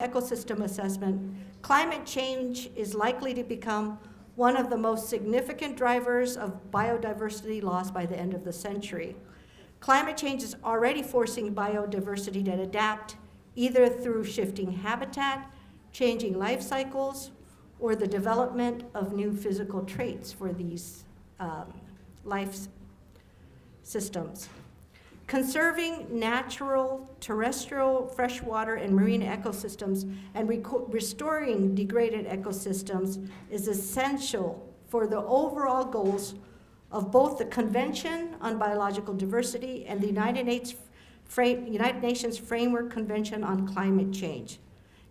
ecosystem assessment, climate change is likely to become one of the most significant drivers of biodiversity loss by the end of the century. Climate change is already forcing biodiversity to adapt, either through shifting habitat, changing life cycles, or the development of new physical traits for these life systems. Conserving natural, terrestrial, freshwater, and marine ecosystems and restoring degraded ecosystems is essential for the overall goals of both the Convention on Biological Diversity and the United Nations Framework Convention on Climate Change,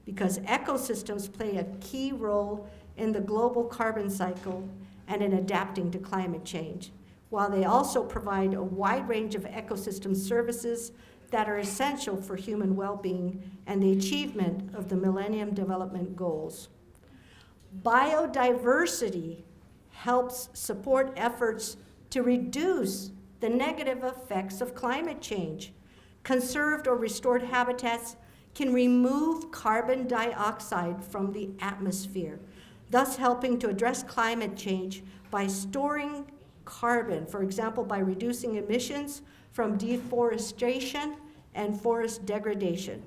because ecosystems play a key role in the global carbon cycle and in adapting to climate change, while they also provide a wide range of ecosystem services that are essential for human well-being and the achievement of the Millennium Development Goals. Biodiversity helps support efforts to reduce the negative effects of climate change. Conserved or restored habitats can remove carbon dioxide from the atmosphere, thus helping to address climate change by storing carbon, for example, by reducing emissions from deforestation and forest degradation.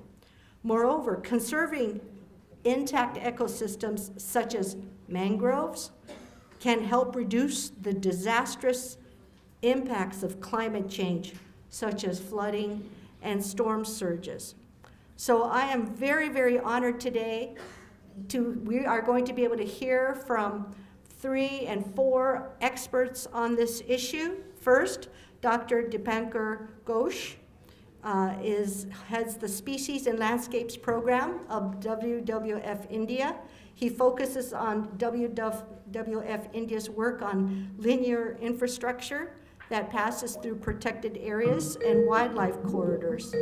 Moreover, conserving intact ecosystems such as mangroves can help reduce the disastrous impacts of climate change, such as flooding and storm surges. So I am very, very honored today we are going to be able to hear from 3 and 4 experts on this issue. First, Dr. Dipankar Ghosh heads the Species and Landscapes Program of WWF India. He focuses on WWF India's work on linear infrastructure that passes through protected areas and wildlife corridors.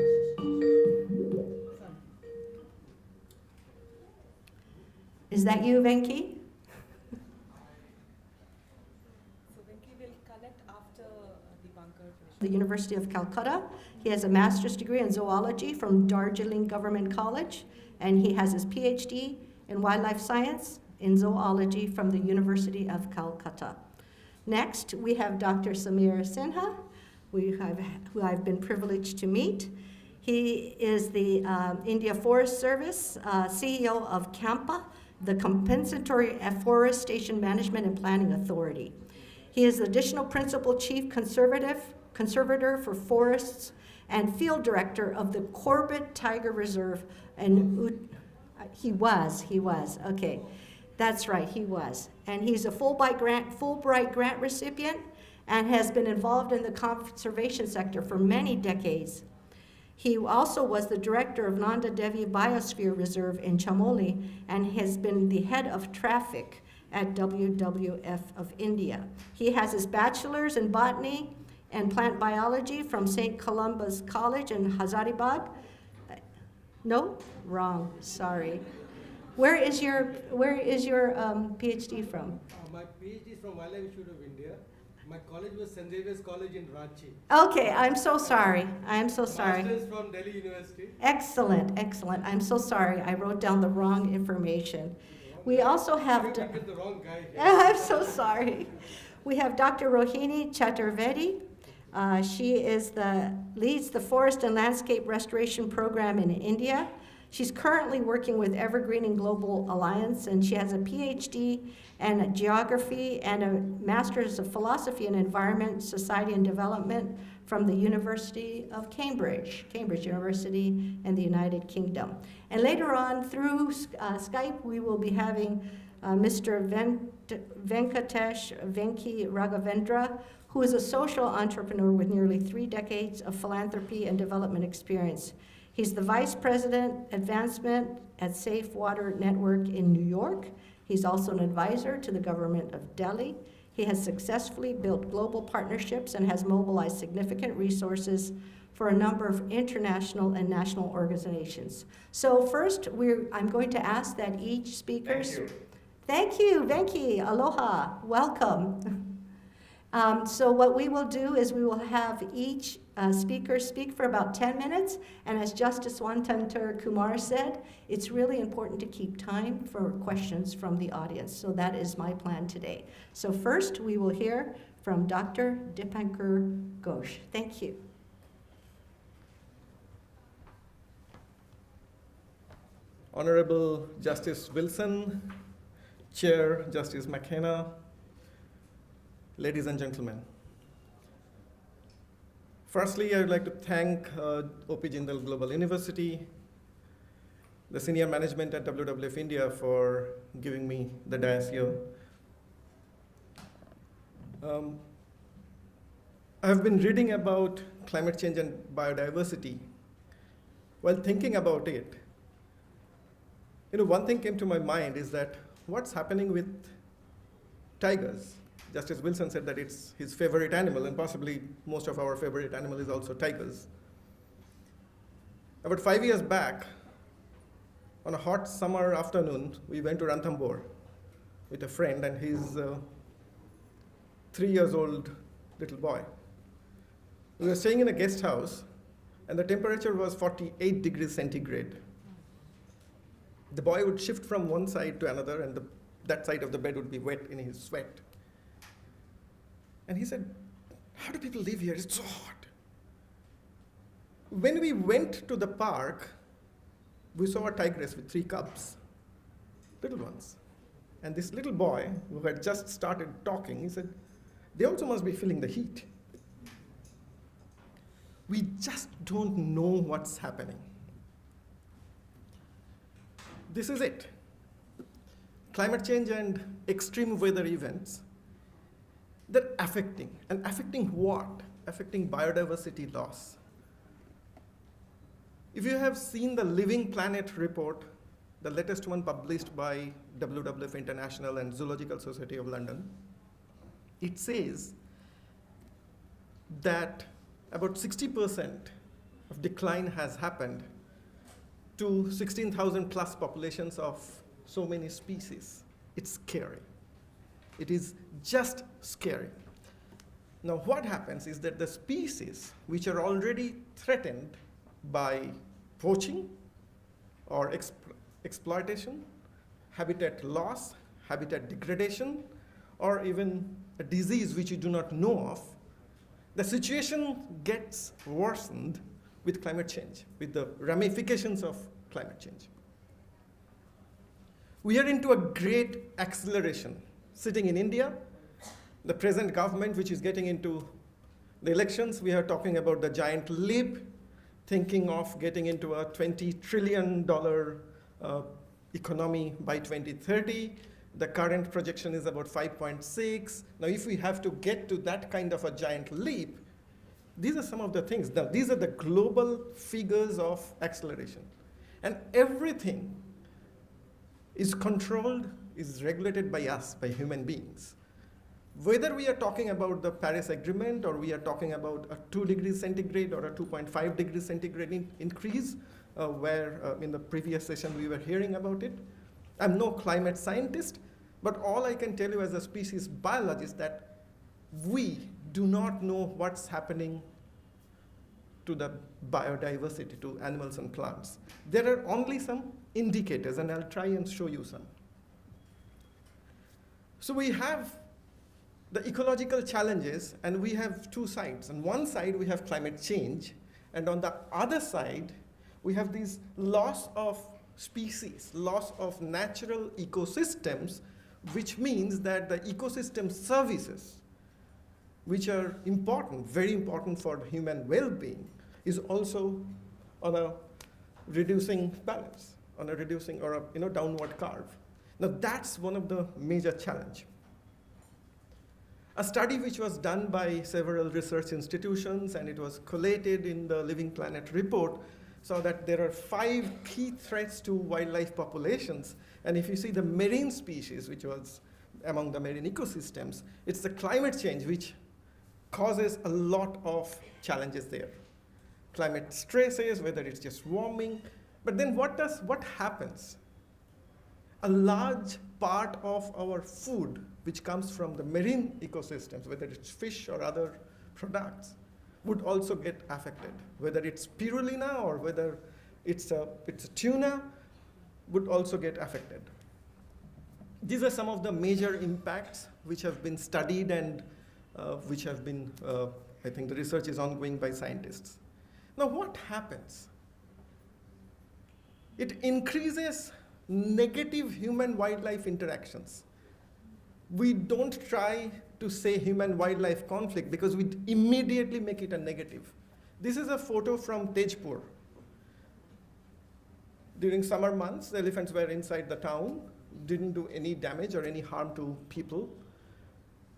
Is that you, Venki? The University of Calcutta. He has a master's degree in zoology from Darjeeling Government College, and he has his PhD in wildlife science in zoology from the University of Calcutta. Next, we have Dr. Samir Sinha, who I've been privileged to meet. He is the India Forest Service CEO of CAMPA, the Compensatory Afforestation Management and Planning Authority. He is additional principal chief conservator for forests and field director of the Corbett Tiger Reserve. And he was, okay. That's right, he was. And he's a Fulbright grant recipient and has been involved in the conservation sector for many decades. He also was the director of Nanda Devi Biosphere Reserve in Chamoli and has been the head of traffic at WWF of India. He has his bachelor's in botany and plant biology from St. Columba's College in Hazaribagh. No? Wrong, sorry. Where is your PhD from? My PhD is from Wildlife Institute of India. My college was St. Xavier's College in Ranchi. Okay, I'm so sorry. Master's from Delhi University. Excellent. I'm so sorry. I wrote down the wrong information. We also have... the wrong guy here. I'm so sorry. We have Dr. Rohini Chaturvedi. She leads the Forest and Landscape Restoration Program in India. She's currently working with Evergreening Global Alliance, and she has a PhD in geography and a master's of philosophy in environment, society, and development from the University of Cambridge University in the United Kingdom. And later on, through Skype, we will be having Mr. Venkatesh Venki Raghavendra, who is a social entrepreneur with nearly 3 decades of philanthropy and development experience. He's the Vice President Advancement at Safe Water Network in New York. He's also an advisor to the government of Delhi. He has successfully built global partnerships and has mobilized significant resources for a number of international and national organizations. So first, I'm going to ask that each speaker... Thank you. Thank you, Venki. Aloha. Welcome. So what we will do is we will have each speaker speak for about 10 minutes, and as Justice Wantantar Kumar said, it's really important to keep time for questions from the audience. So that is my plan today. So first, we will hear from Dr. Dipankar Ghosh. Thank you. Honorable Justice Wilson, Chair Justice McKenna, ladies and gentlemen. Firstly, I would like to thank OP Jindal Global University, the senior management at WWF India for giving me the dais here. I have been reading about climate change and biodiversity. While thinking about it, one thing came to my mind is that what's happening with tigers? Justice Wilson said that it's his favorite animal, and possibly most of our favorite animal is also tigers. About 5 years back, on a hot summer afternoon, we went to Ranthambore with a friend and his 3-year-old little boy. We were staying in a guest house, and the temperature was 48 degrees centigrade. The boy would shift from one side to another, and that side of the bed would be wet in his sweat. And he said, "How do people live here? It's so hot." When we went to the park, we saw a tigress with 3 cubs, little ones. And this little boy, who had just started talking, he said, "They also must be feeling the heat." We just don't know what's happening. This is it. Climate change and extreme weather events, they're affecting. And affecting what? Affecting biodiversity loss. If you have seen the Living Planet report, the latest one published by WWF International and Zoological Society of London, it says that about 60% of decline has happened to 16,000 plus populations of so many species. It's scary. It is just scary. Now, what happens is that the species which are already threatened by poaching or exploitation, habitat loss, habitat degradation, or even a disease which you do not know of, the situation gets worsened with climate change, with the ramifications of climate change. We are into a great acceleration. Sitting in India, the present government, which is getting into the elections, we are talking about the giant leap, thinking of getting into a $20 trillion economy by 2030. The current projection is about 5.6. Now, if we have to get to that kind of a giant leap, these are some of the things. Now, these are the global figures of acceleration. And everything is controlled, is regulated by us, by human beings. Whether we are talking about the Paris Agreement or we are talking about a 2 degrees centigrade or a 2.5 degrees centigrade increase, where in the previous session we were hearing about it. I'm no climate scientist, but all I can tell you as a species biologist that we do not know what's happening to the biodiversity, to animals and plants. There are only some indicators, and I'll try and show you some. So we have the ecological challenges, and we have 2 sides. On one side, we have climate change, and on the other side, we have this loss of species, loss of natural ecosystems, which means that the ecosystem services, which are important, very important for human well-being, is also on a reducing balance, on a reducing or a downward curve. Now, that's one of the major challenge. A study which was done by several research institutions, and it was collated in the Living Planet report, saw that there are 5 key threats to wildlife populations. And if you see the marine species, which was among the marine ecosystems, it's the climate change which causes a lot of challenges there. Climate stresses, whether it's just warming, but then what happens? a large part of our food, which comes from the marine ecosystems, whether it's fish or other products, would also get affected. Whether it's spirulina or whether it's a tuna, would also get affected. These are some of the major impacts which have been studied and which have been, I think the research is ongoing by scientists. Now what happens? It increases negative human-wildlife interactions. We don't try to say human-wildlife conflict because we immediately make it a negative. This is a photo from Tejpur. During summer months, the elephants were inside the town, didn't do any damage or any harm to people.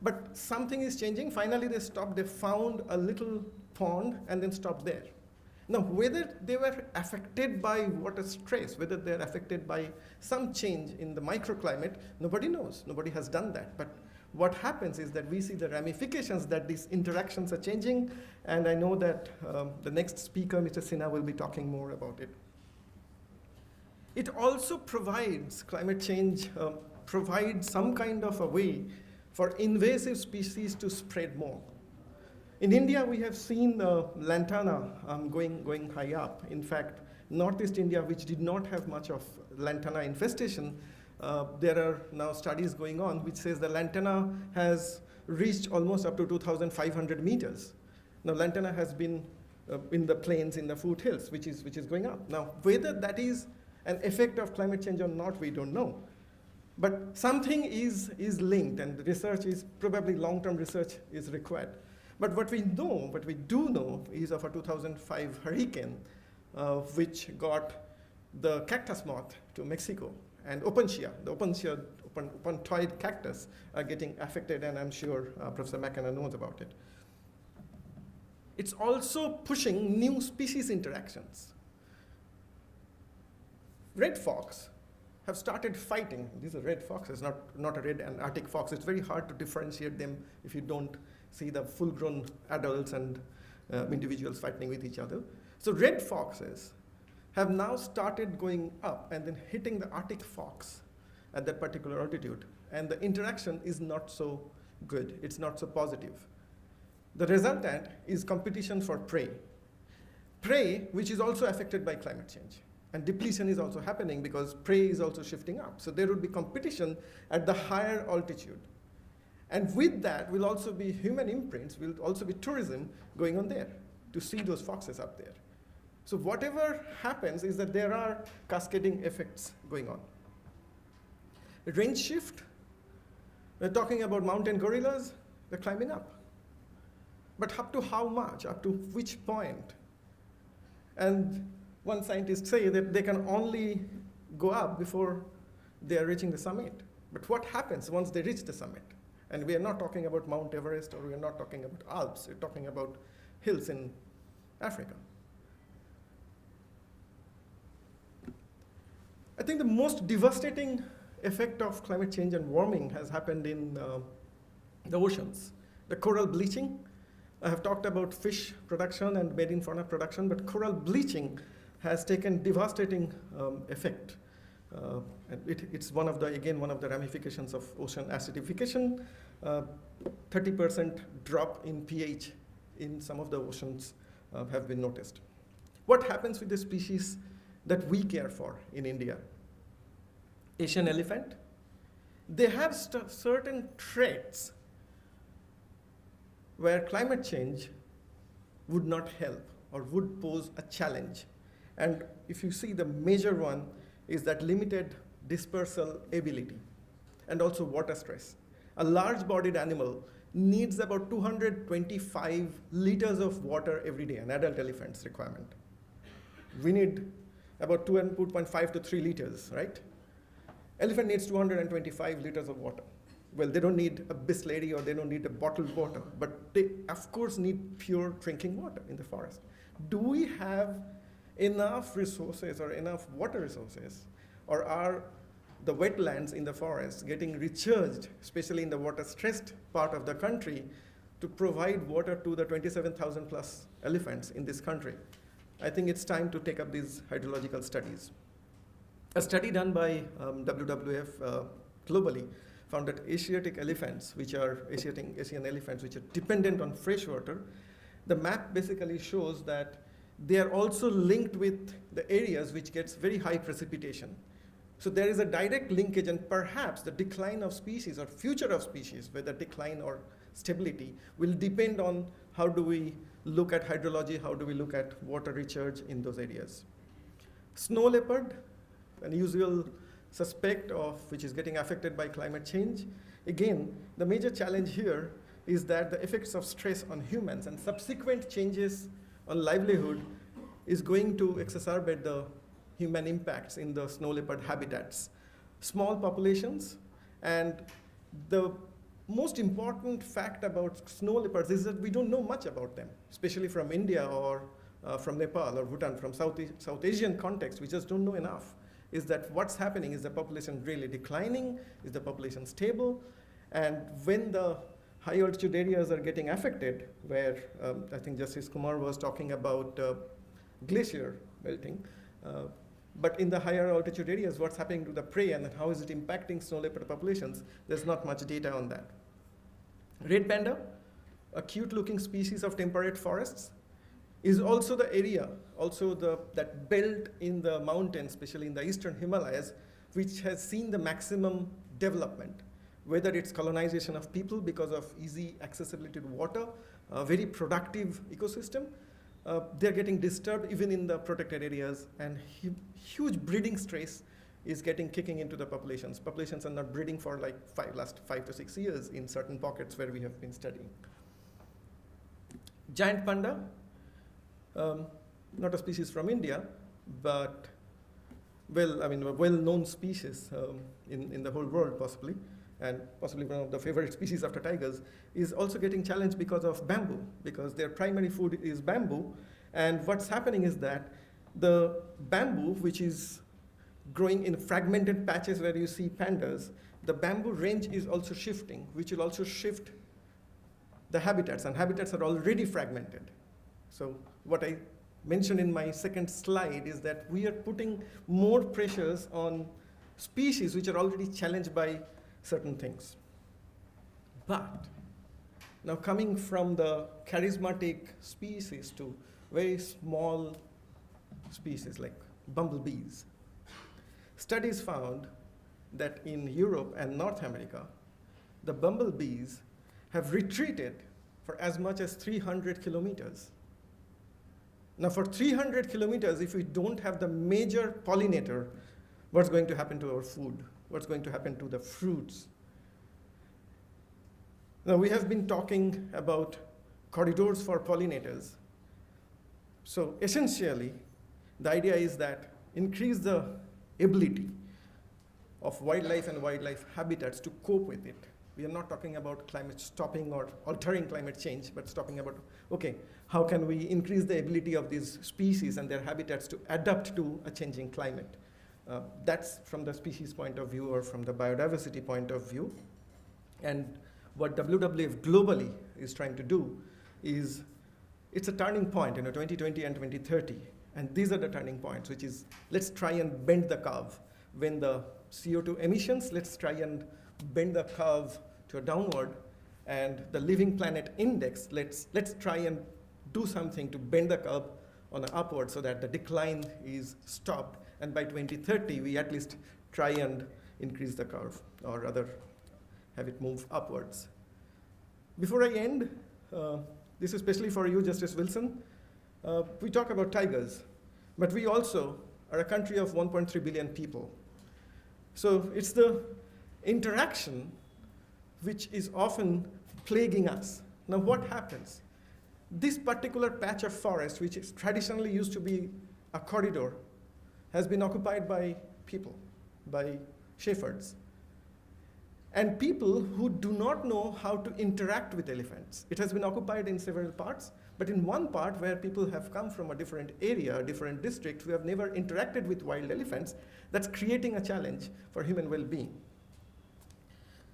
But something is changing. Finally, they stopped. They found a little pond and then stopped there. Now, whether they were affected by water stress, whether they're affected by some change in the microclimate, nobody knows. Nobody has done that. But what happens is that we see the ramifications that these interactions are changing, and I know that the next speaker, Mr. Sinha, will be talking more about it. It also provides, climate change provides some kind of a way for invasive species to spread more. In India, we have seen lantana going high up. In fact, Northeast India, which did not have much of lantana infestation, there are now studies going on which says the lantana has reached almost up to 2,500 meters. Now, lantana has been in the plains, in the foothills, which is going up. Now, whether that is an effect of climate change or not, we don't know. But something is linked, and the research is probably long-term research is required. But what we do know is of a 2005 hurricane, which got the cactus moth to Mexico, and the open-toed cactus are getting affected, and I'm sure Professor McKenna knows about it. It's also pushing new species interactions. Red fox have started fighting. These are red foxes, not a red and Arctic fox. It's very hard to differentiate them if you don't see the full-grown adults and individuals fighting with each other. So red foxes have now started going up and then hitting the Arctic fox at that particular altitude. And the interaction is not so good. It's not so positive. The resultant is competition for prey. Prey, which is also affected by climate change. And depletion is also happening because prey is also shifting up. So there will be competition at the higher altitude. And with that will also be human imprints, will also be tourism going on there to see those foxes up there. So whatever happens is that there are cascading effects going on. Range shift, we're talking about mountain gorillas, they're climbing up. But up to how much, up to which point? And one scientist say that they can only go up before they are reaching the summit. But what happens once they reach the summit? And we are not talking about Mount Everest, or we are not talking about Alps, we're talking about hills in Africa. I think the most devastating effect of climate change and warming has happened in the oceans. The coral bleaching, I have talked about fish production and marine fauna production, but coral bleaching has taken devastating effect. It's one of the ramifications of ocean acidification. 30% drop in pH in some of the oceans have been noticed. What happens with the species that we care for in India? Asian elephant. They have certain traits where climate change would not help or would pose a challenge. And if you see, the major one is that limited dispersal ability and also water stress. A large-bodied animal needs about 225 liters of water every day, an adult elephant's requirement. We need about 2.5 to 3 liters, right? Elephant needs 225 liters of water. Well, they don't need a Bisleri or they don't need a bottled water, but they, of course, need pure drinking water in the forest. Do we have enough resources or enough water resources, or are the wetlands in the forest getting recharged, especially in the water-stressed part of the country, to provide water to the 27,000 plus elephants in this country? I think it's time to take up these hydrological studies. A study done by WWF globally found that Asiatic elephants, which are Asian elephants, which are dependent on fresh water, the map basically shows that they are also linked with the areas which gets very high precipitation. So there is a direct linkage, and perhaps the decline of species or future of species, whether decline or stability, will depend on how do we look at hydrology, how do we look at water recharge in those areas. Snow leopard, an usual suspect of which is getting affected by climate change. Again, the major challenge here is that the effects of stress on humans and subsequent changes on livelihood is going to exacerbate the human impacts in the snow leopard habitats. Small populations, and the most important fact about snow leopards is that we don't know much about them, especially from India or from Nepal or Bhutan, from South Asian context. We just don't know enough. Is that what's happening? Is the population really declining? Is the population stable? And when the high altitude areas are getting affected, where I think Justice Kumar was talking about glacier melting, but in the higher altitude areas, what's happening to the prey and how is it impacting snow leopard populations? There's not much data on that. Red panda, a cute looking species of temperate forests, is also the area, that belt in the mountains, especially in the eastern Himalayas, which has seen the maximum development, whether it's colonization of people because of easy accessibility to water, a very productive ecosystem. They're getting disturbed even in the protected areas, and huge breeding stress is kicking into the populations. Populations are not breeding for like last 5 to 6 years in certain pockets where we have been studying. Giant panda, not a species from India, but a well-known species in the whole world possibly, and possibly one of the favorite species after tigers, is also getting challenged because of bamboo, because their primary food is bamboo. And what's happening is that the bamboo, which is growing in fragmented patches where you see pandas, the bamboo range is also shifting, which will also shift the habitats, and habitats are already fragmented. So what I mentioned in my second slide is that we are putting more pressures on species which are already challenged by certain things. But now coming from the charismatic species to very small species like bumblebees, studies found that in Europe and North America, the bumblebees have retreated for as much as 300 kilometers. Now for 300 kilometers, if we don't have the major pollinator, what's going to happen to our food? What's going to happen to the fruits? Now we have been talking about corridors for pollinators. So essentially, the idea is that increase the ability of wildlife and wildlife habitats to cope with it. We are not talking about climate stopping or altering climate change, but talking about, okay, how can we increase the ability of these species and their habitats to adapt to a changing climate? That's from the species point of view or from the biodiversity point of view. And what WWF globally is trying to do is, it's a turning point, 2020 and 2030. And these are the turning points, which is, let's try and bend the curve. When the CO2 emissions, let's try and bend the curve to a downward, and the living planet index, let's try and do something to bend the curve on an upward so that the decline is stopped. And by 2030, we at least try and increase the curve, or rather have it move upwards. Before I end, this is especially for you, Justice Wilson. We talk about tigers, but we also are a country of 1.3 billion people. So it's the interaction which is often plaguing us. Now what happens? This particular patch of forest, which is traditionally used to be a corridor, has been occupied by people, by shepherds, and people who do not know how to interact with elephants. It has been occupied in several parts, but in one part where people have come from a different area, a different district, who have never interacted with wild elephants, that's creating a challenge for human well-being.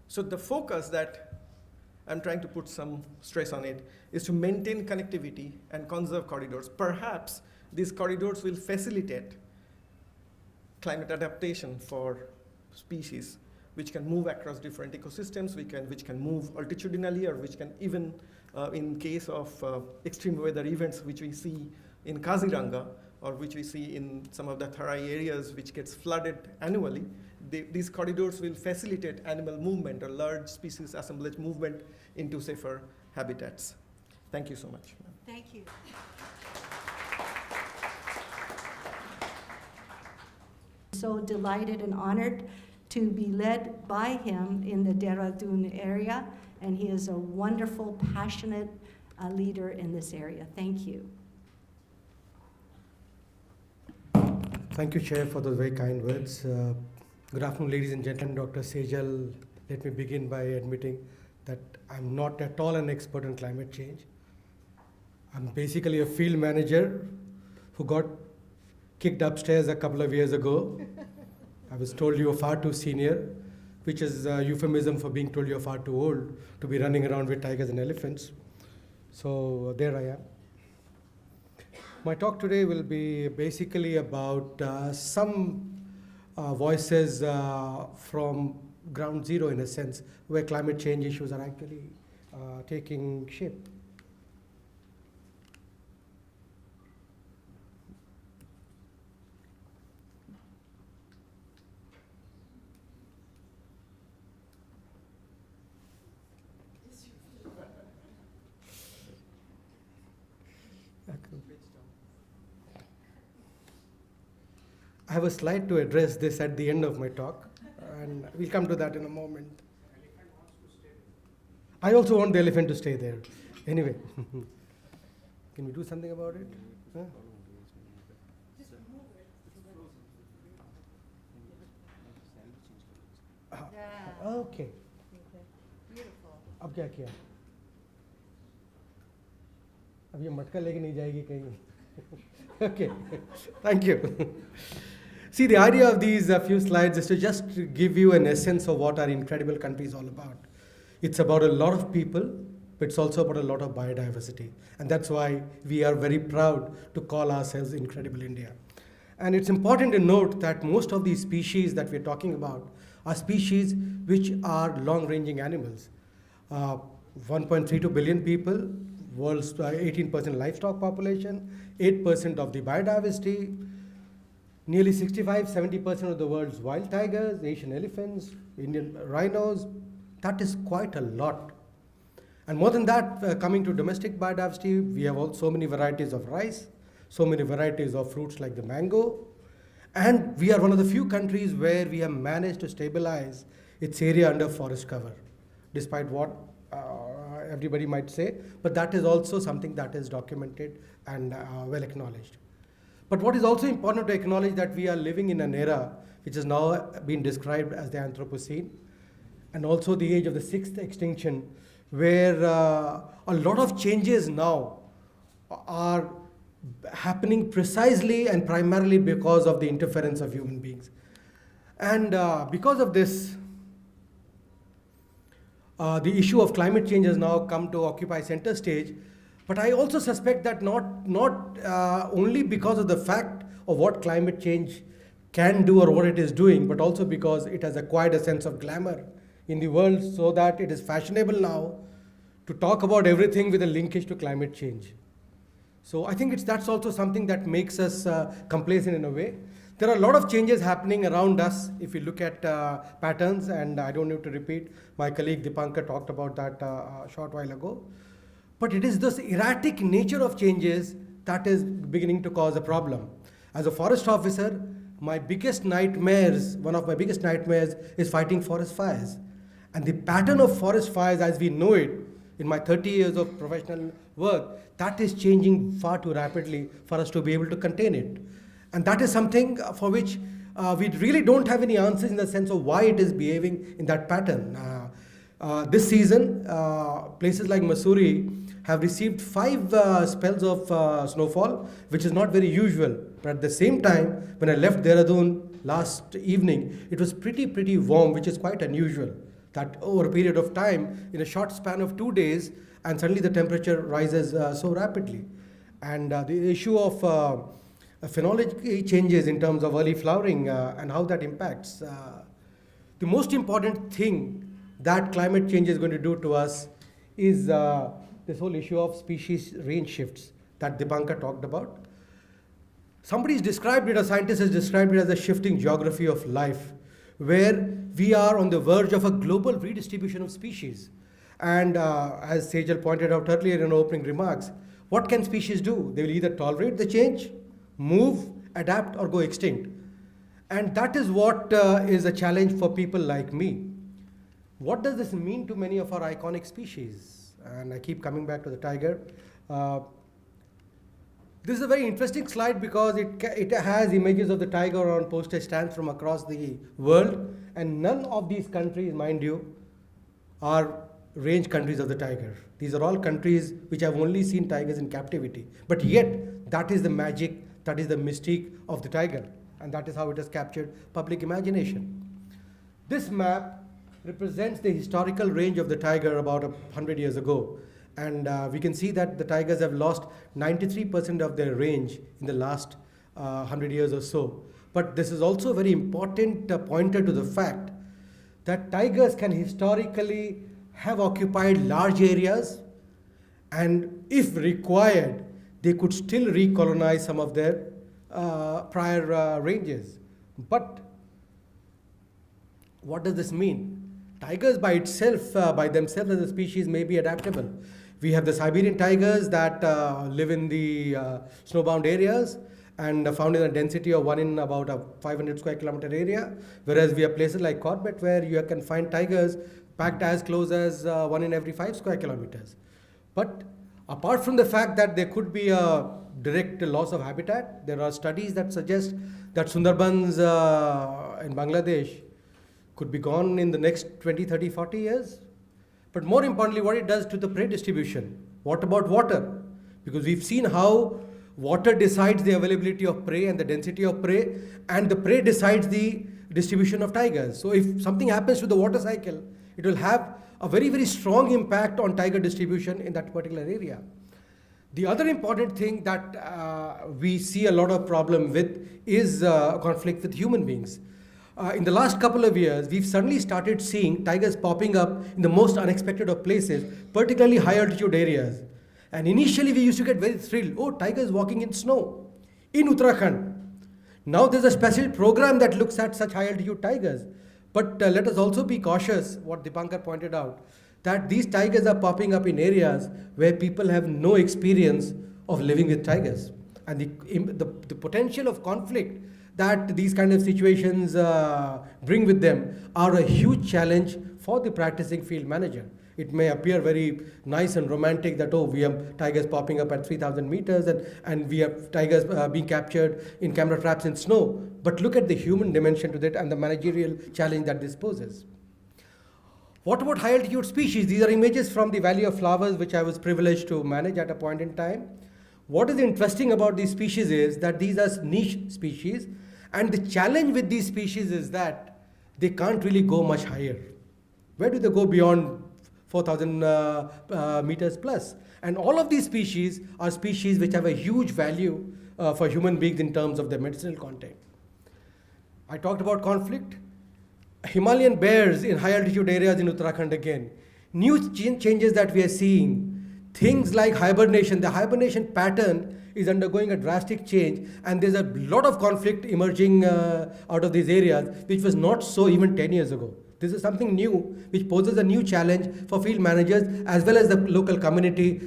So the focus that I'm trying to put some stress on it is to maintain connectivity and conserve corridors. Perhaps these corridors will facilitate climate adaptation for species, which can move across different ecosystems, which can move altitudinally, or which can even, in case of extreme weather events, which we see in Kaziranga, or which we see in some of the Tharai areas, which gets flooded annually, these corridors will facilitate animal movement or large species assemblage movement into safer habitats. Thank you so much. Thank you. So delighted and honored to be led by him in the Dehradun area, and he is a wonderful, passionate leader in this area. Thank you. Thank you, Chair, for those very kind words. Good afternoon, ladies and gentlemen. Dr. Sejal, let me begin by admitting that I'm not at all an expert on climate change. I'm basically a field manager who got kicked upstairs a couple of years ago. I was told you were far too senior, which is a euphemism for being told you're far too old to be running around with tigers and elephants. So there I am. My talk today will be basically about some voices from ground zero, in a sense, where climate change issues are actually taking shape. I have a slide to address this at the end of my talk, and we'll come to that in a moment. I also want the elephant to stay there. Anyway, can we do something about it? Huh? Okay. Beautiful. अब क्या किया? अब ये मटका लेके नहीं जाएगी कहीं. Okay, thank you. See, the idea of these few slides is to just give you an essence of what our incredible country is all about. It's about a lot of people, but it's also about a lot of biodiversity. And that's why we are very proud to call ourselves Incredible India. And it's important to note that most of these species that we're talking about are species which are long-ranging animals. 1.32 billion people, world's 18% livestock population, 8% of the biodiversity, nearly 65-70% of the world's wild tigers, Asian elephants, Indian rhinos. That is quite a lot. And more than that, coming to domestic biodiversity, we have so many varieties of rice, so many varieties of fruits like the mango. And we are one of the few countries where we have managed to stabilize its area under forest cover, despite what everybody might say. But that is also something that is documented and well acknowledged. But what is also important to acknowledge that we are living in an era which has now been described as the Anthropocene, and also the age of the sixth extinction, where a lot of changes now are happening precisely and primarily because of the interference of human beings. And because of this, the issue of climate change has now come to occupy center stage. But I also suspect that not only because of the fact of what climate change can do or what it is doing, but also because it has acquired a sense of glamour in the world, so that it is fashionable now to talk about everything with a linkage to climate change. So I think that's also something that makes us complacent in a way. There are a lot of changes happening around us if we look at patterns, and I don't need to repeat. My colleague Dipankar talked about that a short while ago. But it is this erratic nature of changes that is beginning to cause a problem. As a forest officer, one of my biggest nightmares is fighting forest fires. And the pattern of forest fires as we know it in my 30 years of professional work, that is changing far too rapidly for us to be able to contain it. And that is something for which we really don't have any answers in the sense of why it is behaving in that pattern. This season, places like Mussoorie have received 5 spells of snowfall, which is not very usual. But at the same time, when I left Dehradun last evening, it was pretty warm, which is quite unusual. That over a period of time, in a short span of 2 days, and suddenly the temperature rises so rapidly. And the issue of phenology changes in terms of early flowering and how that impacts. The most important thing that climate change is going to do to us is this whole issue of species range shifts that Dipankar talked about. Somebody's described it, a scientist has described it as a shifting geography of life, where we are on the verge of a global redistribution of species. And as Sejal pointed out earlier in opening remarks, what can species do? They will either tolerate the change, move, adapt, or go extinct. And that is what is a challenge for people like me. What does this mean to many of our iconic species? And I keep coming back to the tiger. This is a very interesting slide because it has images of the tiger on postage stamps from across the world, and none of these countries, mind you, are range countries of the tiger. These are all countries which have only seen tigers in captivity. But yet, that is the magic, that is the mystique of the tiger, and that is how it has captured public imagination. This map represents the historical range of the tiger about 100 years ago. And we can see that the tigers have lost 93% of their range in the last 100 years or so. But this is also a very important pointer to the fact that tigers can historically have occupied large areas, and if required, they could still recolonize some of their prior ranges. But what does this mean? Tigers by themselves as a species may be adaptable. We have the Siberian tigers that live in the snowbound areas and found in a density of 1 in about a 500 square kilometer area, whereas we have places like Corbett where you can find tigers packed as close as 1 in every 5 square kilometers. But apart from the fact that there could be a direct loss of habitat, there are studies that suggest that Sundarbans in Bangladesh could be gone in the next 20, 30, 40 years. But more importantly, what it does to the prey distribution. What about water? Because we've seen how water decides the availability of prey and the density of prey, and the prey decides the distribution of tigers. So if something happens to the water cycle, it will have a very, very strong impact on tiger distribution in that particular area. The other important thing that we see a lot of problem with is conflict with human beings. In the last couple of years, we've suddenly started seeing tigers popping up in the most unexpected of places, particularly high altitude areas. And initially we used to get very thrilled. Oh, tigers walking in snow in Uttarakhand. Now there's a special program that looks at such high altitude tigers. But let us also be cautious, what Dipankar pointed out, that these tigers are popping up in areas where people have no experience of living with tigers. And the potential of conflict that these kind of situations bring with them are a huge challenge for the practicing field manager. It may appear very nice and romantic that, oh, we have tigers popping up at 3,000 meters and we have tigers being captured in camera traps in snow. But look at the human dimension to that and the managerial challenge that this poses. What about high altitude species? These are images from the Valley of Flowers, which I was privileged to manage at a point in time. What is interesting about these species is that these are niche species, and the challenge with these species is that they can't really go much higher. Where do they go beyond 4,000 meters plus? And all of these species are species which have a huge value for human beings in terms of their medicinal content. I talked about conflict. Himalayan bears in high altitude areas in Uttarakhand again. New changes that we are seeing. Things like hibernation. The hibernation pattern is undergoing a drastic change, and there's a lot of conflict emerging out of these areas, which was not so even 10 years ago. This is something new, which poses a new challenge for field managers as well as the local community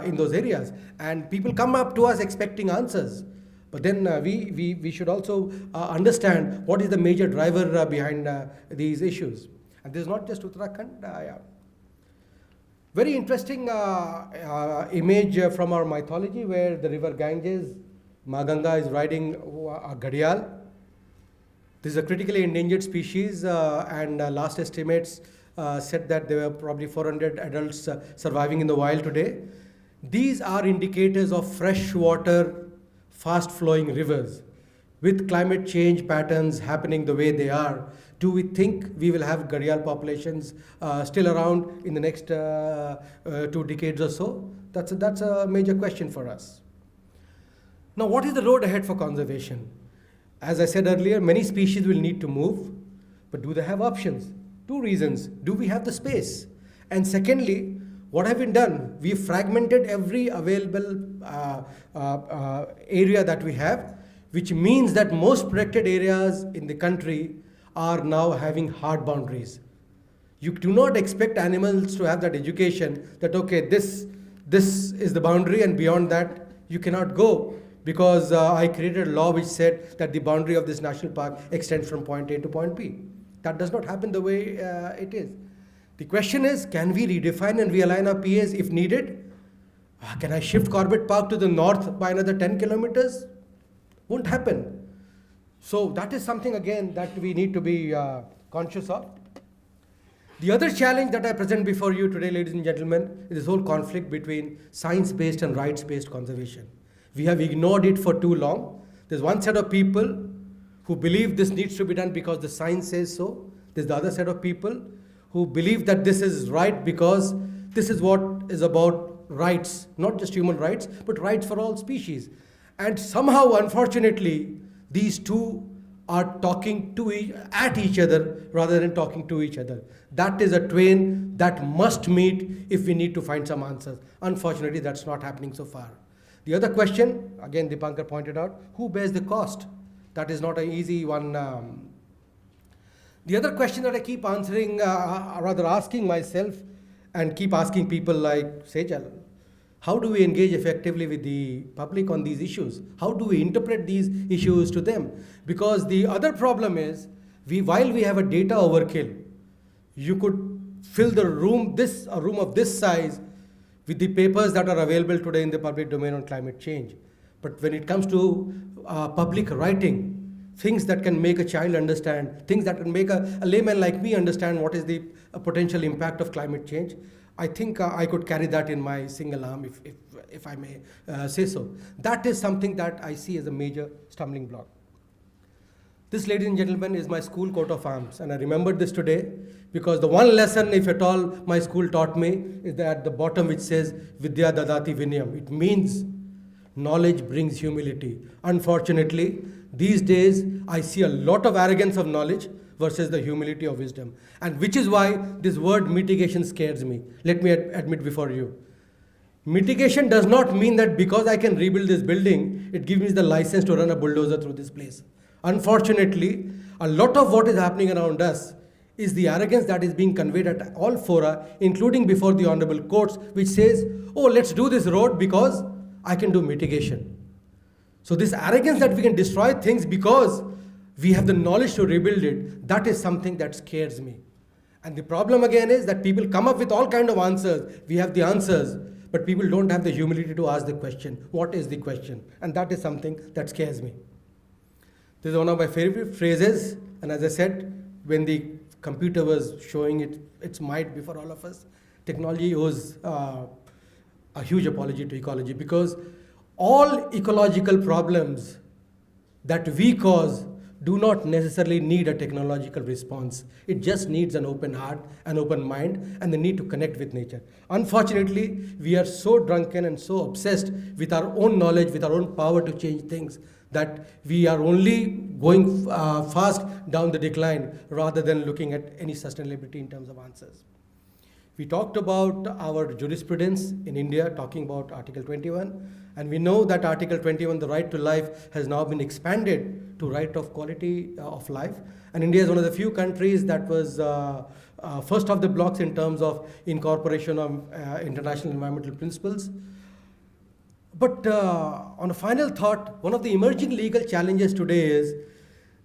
in those areas. And people come up to us expecting answers. But then we should also understand what is the major driver behind these issues. And this is not just Uttarakhand. Very interesting image from our mythology where the river Ganges, Ma Ganga is riding a gharial. This is a critically endangered species, and last estimates said that there were probably 400 adults surviving in the wild today. These are indicators of freshwater, fast-flowing rivers. With climate change patterns happening the way they are, do we think we will have gharial populations still around in the next 2 decades or so? That's a major question for us. Now, what is the road ahead for conservation? As I said earlier, many species will need to move, but do they have options? Two reasons. Do we have the space? And secondly, what have we done? We've fragmented every available area that we have, which means that most protected areas in the country are now having hard boundaries. You do not expect animals to have that education that, okay, this is the boundary and beyond that you cannot go, because I created a law which said that the boundary of this national park extends from point A to point B. That does not happen the way it is. The question is, can we redefine and realign our PAs if needed? Can I shift Corbett Park to the north by another 10 kilometers? Won't happen. So that is something, again, that we need to be conscious of. The other challenge that I present before you today, ladies and gentlemen, is this whole conflict between science-based and rights-based conservation. We have ignored it for too long. There's one set of people who believe this needs to be done because the science says so. There's the other set of people who believe that this is right because this is what is about rights, not just human rights, but rights for all species. And somehow, unfortunately, these two are talking at each other rather than talking to each other. That is a twain that must meet if we need to find some answers. Unfortunately, that's not happening so far. The other question, again, Dipankar pointed out, who bears the cost? That is not an easy one. The other question that I keep answering, rather asking myself and keep asking people like Sejal, how do we engage effectively with the public on these issues? How do we interpret these issues to them? Because the other problem is, while we have a data overkill, you could fill the room, a room of this size, with the papers that are available today in the public domain on climate change. But when it comes to public writing, things that can make a child understand, things that can make a layman like me understand what is the potential impact of climate change, I think I could carry that in my single arm, if I may say so. That is something that I see as a major stumbling block. This, ladies and gentlemen, is my school coat of arms, and I remembered this today because the one lesson, if at all, my school taught me is that at the bottom which says Vidya Dadati Vinyam. It means knowledge brings humility. Unfortunately, these days I see a lot of arrogance of knowledge versus the humility of wisdom, and which is why this word mitigation scares me. Let me admit before you. Mitigation does not mean that because I can rebuild this building, it gives me the license to run a bulldozer through this place. Unfortunately, a lot of what is happening around us is the arrogance that is being conveyed at all fora, including before the honorable courts, which says, oh, let's do this road because I can do mitigation. So this arrogance that we can destroy things because we have the knowledge to rebuild it, that is something that scares me. And the problem again is that people come up with all kinds of answers. We have the answers, but people don't have the humility to ask the question. What is the question? And that is something that scares me. This is one of my favorite phrases, and as I said, when the computer was showing its might before all of us, technology owes a huge apology to ecology, because all ecological problems that we cause do not necessarily need a technological response. It just needs an open heart, an open mind, and the need to connect with nature. Unfortunately, we are so drunken and so obsessed with our own knowledge, with our own power to change things, that we are only going fast down the decline rather than looking at any sustainability in terms of answers. We talked about our jurisprudence in India, talking about Article 21, and we know that Article 21, the right to life, has now been expanded to right of quality of life. And India is one of the few countries that was first of the blocks in terms of incorporation of international environmental principles. But on a final thought, one of the emerging legal challenges today is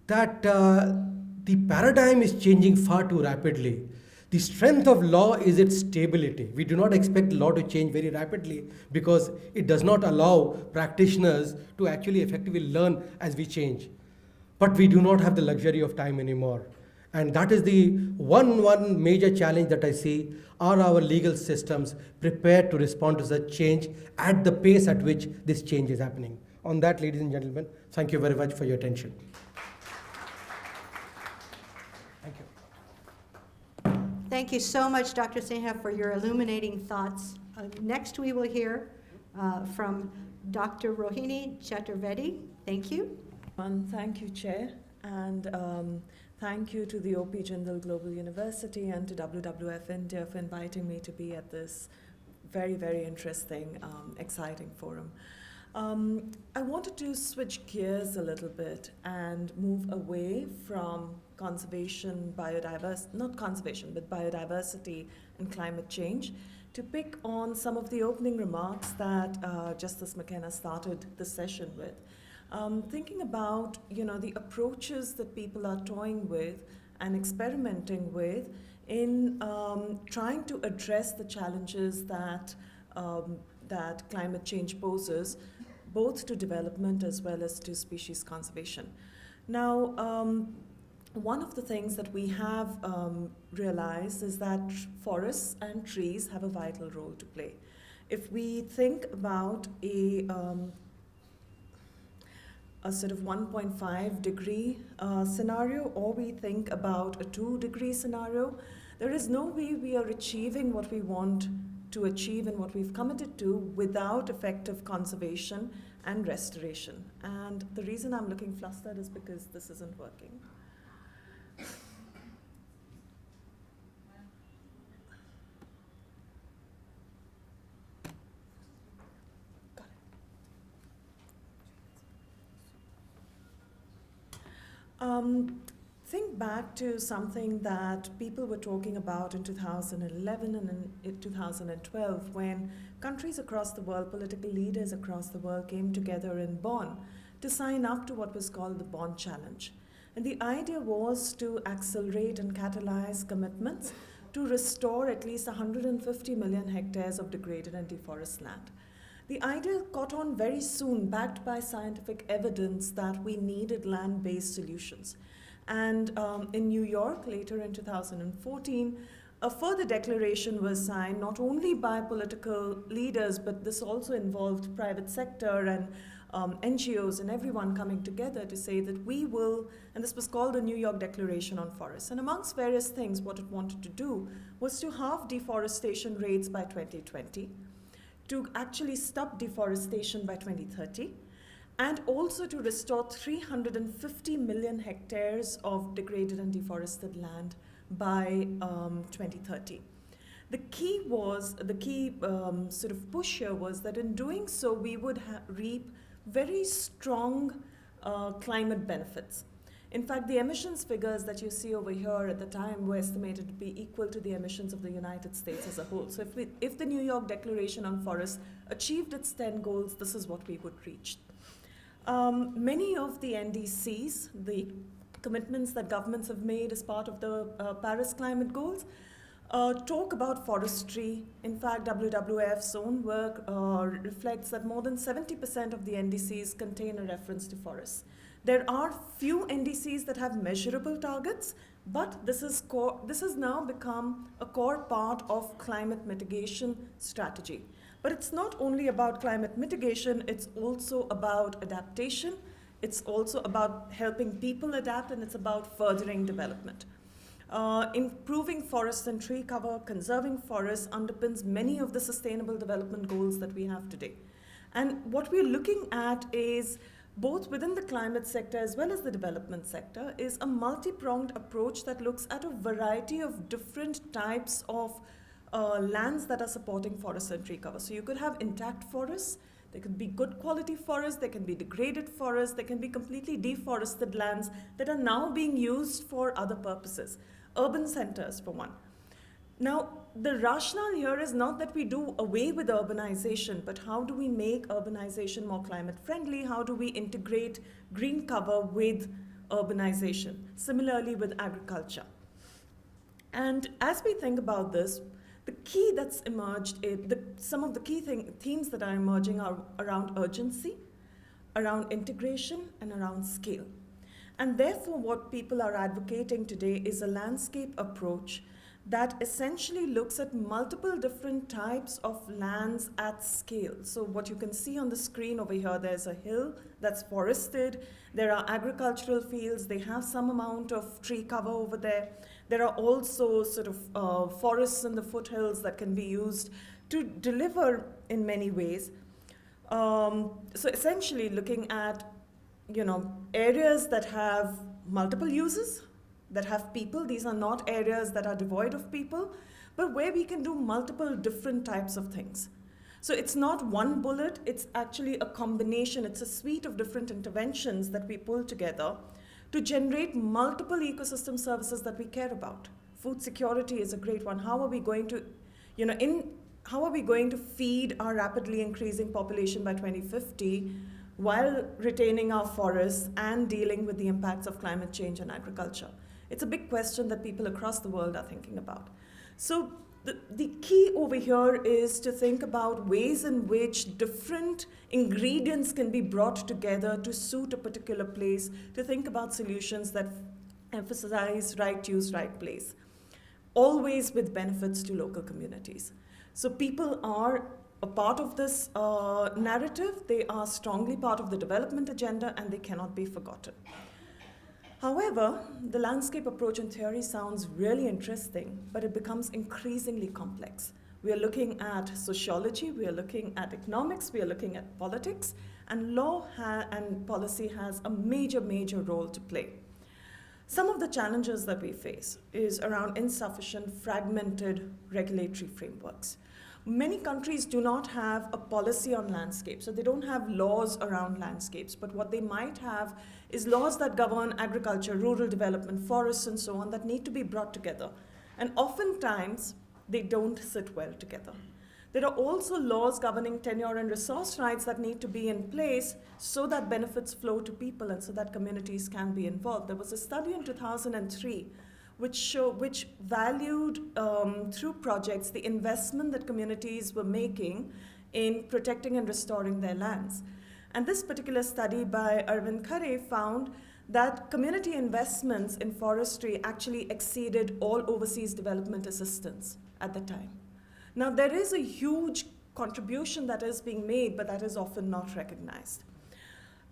that the paradigm is changing far too rapidly. The strength of law is its stability. We do not expect law to change very rapidly because it does not allow practitioners to actually effectively learn as we change. But we do not have the luxury of time anymore. And that is the one major challenge that I see. Are our legal systems prepared to respond to such change at the pace at which this change is happening? On that, ladies and gentlemen, thank you very much for your attention. Thank you. Thank you so much, Dr. Sinha, for your illuminating thoughts. Next, we will hear from Dr. Rohini Chaturvedi. Thank you. Thank you, Chair, and thank you to the OP Jindal Global University and to WWF India for inviting me to be at this very, very interesting, exciting forum. I wanted to switch gears a little bit and move away from conservation, not conservation, but biodiversity and climate change to pick on some of the opening remarks that Justice McKenna started the session with. Thinking about, the approaches that people are toying with and experimenting with in trying to address the challenges that climate change poses, both to development as well as to species conservation. Now, one of the things that we have realized is that forests and trees have a vital role to play. If we think about a sort of 1.5 degree scenario, or we think about a 2-degree scenario, there is no way we are achieving what we want to achieve and what we've committed to without effective conservation and restoration. And the reason I'm looking flustered is because this isn't working. Think back to something that people were talking about in 2011 and in 2012 when countries across the world, political leaders across the world came together in Bonn to sign up to what was called the Bonn Challenge. And the idea was to accelerate and catalyze commitments to restore at least 150 million hectares of degraded and deforested land. The idea caught on very soon, backed by scientific evidence that we needed land-based solutions. And in New York, later in 2014, a further declaration was signed, not only by political leaders, but this also involved private sector and NGOs and everyone coming together to say that we will, and this was called the New York Declaration on Forests. And amongst various things, what it wanted to do was to halve deforestation rates by 2020, to actually stop deforestation by 2030, and also to restore 350 million hectares of degraded and deforested land by 2030. The key sort of push here was that in doing so, we would reap very strong climate benefits. In fact, the emissions figures that you see over here at the time were estimated to be equal to the emissions of the United States as a whole. So if the New York Declaration on Forests achieved its 10 goals, this is what we would reach. Many of the NDCs, the commitments that governments have made as part of the Paris climate goals, talk about forestry. In fact, WWF's own work reflects that more than 70% of the NDCs contain a reference to forests. There are few NDCs that have measurable targets, but this has now become a core part of climate mitigation strategy. But it's not only about climate mitigation, it's also about adaptation, it's also about helping people adapt, and it's about furthering development. Improving forest and tree cover, conserving forests underpins many of the sustainable development goals that we have today. And what we're looking at is, both within the climate sector as well as the development sector, is a multi-pronged approach that looks at a variety of different types of lands that are supporting forest and tree cover. So you could have intact forests, there could be good quality forests, there can be degraded forests, there can be completely deforested lands that are now being used for other purposes. Urban centers, for one. Now, the rationale here is not that we do away with urbanization, but how do we make urbanization more climate friendly? How do we integrate green cover with urbanization? Similarly with agriculture. And as we think about this, the key that's emerged, some of the key themes that are emerging are around urgency, around integration, and around scale. And therefore, what people are advocating today is a landscape approach that essentially looks at multiple different types of lands at scale. So what you can see on the screen over here, there's a hill that's forested, there are agricultural fields, they have some amount of tree cover over there. There are also sort of forests in the foothills that can be used to deliver in many ways. So essentially looking at, areas that have multiple uses, that have people. These are not areas that are devoid of people, but where we can do multiple different types of things. So it's not one bullet, it's actually a combination, it's a suite of different interventions that we pull together to generate multiple ecosystem services that we care about. Food security is a great one. How are we going to, how are we going to feed our rapidly increasing population by 2050 while retaining our forests and dealing with the impacts of climate change and agriculture? It's a big question that people across the world are thinking about. So the key over here is to think about ways in which different ingredients can be brought together to suit a particular place, to think about solutions that emphasize right use, right place, always with benefits to local communities. So people are a part of this narrative, they are strongly part of the development agenda, and they cannot be forgotten. However, the landscape approach in theory sounds really interesting, but it becomes increasingly complex. We are looking at sociology, we are looking at economics, we are looking at politics, and law and policy has a major, major role to play. Some of the challenges that we face is around insufficient, fragmented regulatory frameworks. Many countries do not have a policy on landscapes, so they don't have laws around landscapes, but what they might have is laws that govern agriculture, rural development, forests, and so on that need to be brought together. And oftentimes, they don't sit well together. There are also laws governing tenure and resource rights that need to be in place so that benefits flow to people and so that communities can be involved. There was a study in 2003 which valued through projects the investment that communities were making in protecting and restoring their lands. And this particular study by Arvind Khare found that community investments in forestry actually exceeded all overseas development assistance at the time. Now, there is a huge contribution that is being made, but that is often not recognized.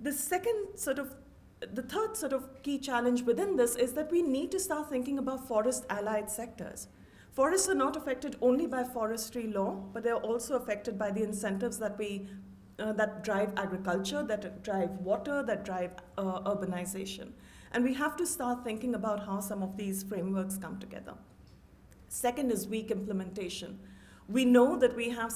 The third sort of key challenge within this is that we need to start thinking about forest-allied sectors. Forests are not affected only by forestry law, but they're also affected by the incentives that that drive agriculture, that drive water, that drive urbanization. And we have to start thinking about how some of these frameworks come together. Second is weak implementation. We know that we have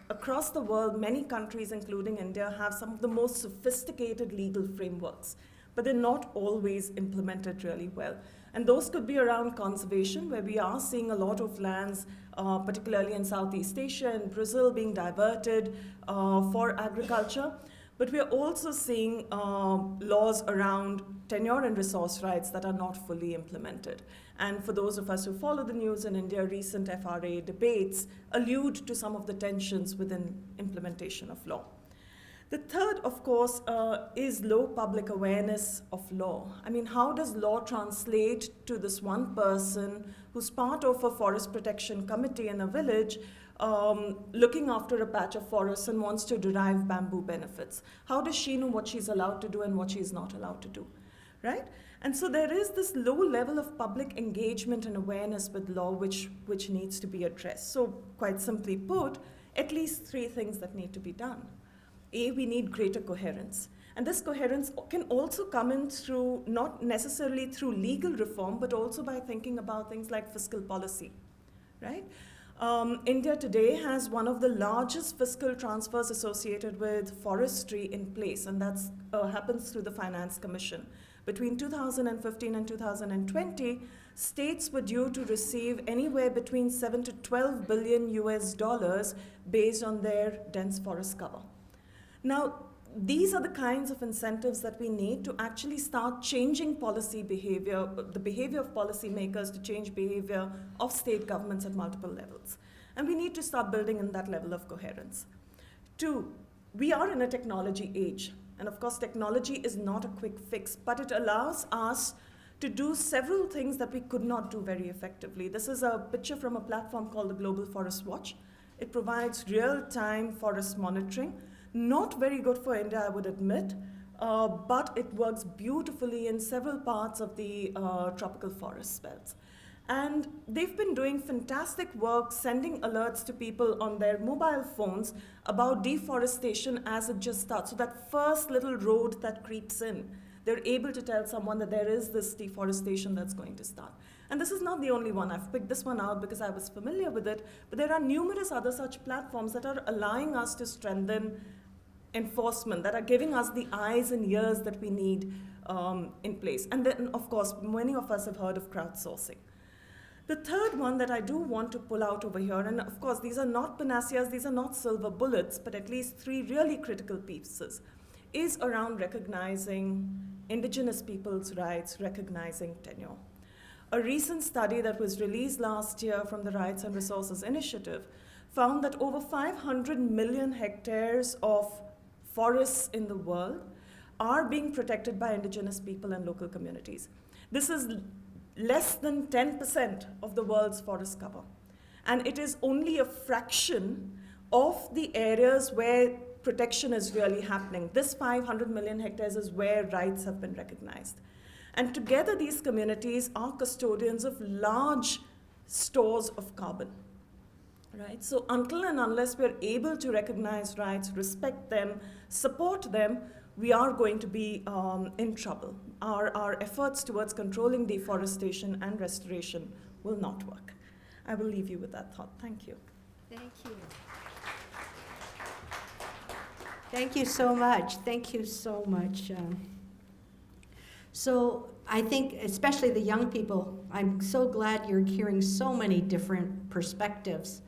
across the world, many countries, including India, have some of the most sophisticated legal frameworks, but they're not always implemented really well. And those could be around conservation, where we are seeing a lot of lands, particularly in Southeast Asia and Brazil, being diverted for agriculture. But we are also seeing laws around tenure and resource rights that are not fully implemented. And for those of us who follow the news in India, recent FRA debates allude to some of the tensions within implementation of law. The third, of course, is low public awareness of law. I mean, how does law translate to this one person who's part of a forest protection committee in a village, looking after a patch of forest and wants to derive bamboo benefits? How does she know what she's allowed to do and what she's not allowed to do, right? And so there is this low level of public engagement and awareness with law which needs to be addressed. So quite simply put, at least three things that need to be done. A, we need greater coherence. And this coherence can also come in through, not necessarily through legal reform, but also by thinking about things like fiscal policy, right? India today has one of the largest fiscal transfers associated with forestry in place, and that happens through the Finance Commission. Between 2015 and 2020, states were due to receive anywhere between 7 to 12 billion US dollars based on their dense forest cover. Now, these are the kinds of incentives that we need to actually start changing policy behavior, the behavior of policymakers to change behavior of state governments at multiple levels. And we need to start building in that level of coherence. Two, we are in a technology age. And of course, technology is not a quick fix, but it allows us to do several things that we could not do very effectively. This is a picture from a platform called the Global Forest Watch. It provides real-time forest monitoring. Not very good for India, I would admit, but it works beautifully in several parts of the tropical forest belts. And they've been doing fantastic work sending alerts to people on their mobile phones about deforestation as it just starts. So that first little road that creeps in, they're able to tell someone that there is this deforestation that's going to start. And this is not the only one. I've picked this one out because I was familiar with it, but there are numerous other such platforms that are allowing us to strengthen enforcement, that are giving us the eyes and ears that we need in place. And then, of course, many of us have heard of crowdsourcing. The third one that I do want to pull out over here, and of course these are not panaceas, these are not silver bullets, but at least three really critical pieces, is around recognizing indigenous people's rights, recognizing tenure. A recent study that was released last year from the Rights and Resources Initiative found that over 500 million hectares of forests in the world are being protected by indigenous people and local communities. This is less than 10% of the world's forest cover. And it is only a fraction of the areas where protection is really happening. This 500 million hectares is where rights have been recognized. And together these communities are custodians of large stores of carbon. Right? So until and unless we're able to recognize rights, respect them, support them, we are going to be in trouble. Our efforts towards controlling deforestation and restoration will not work. I will leave you with that thought. Thank you. Thank you. Thank you so much. Thank you so much. So I think, especially the young people, I'm so glad you're hearing so many different perspectives,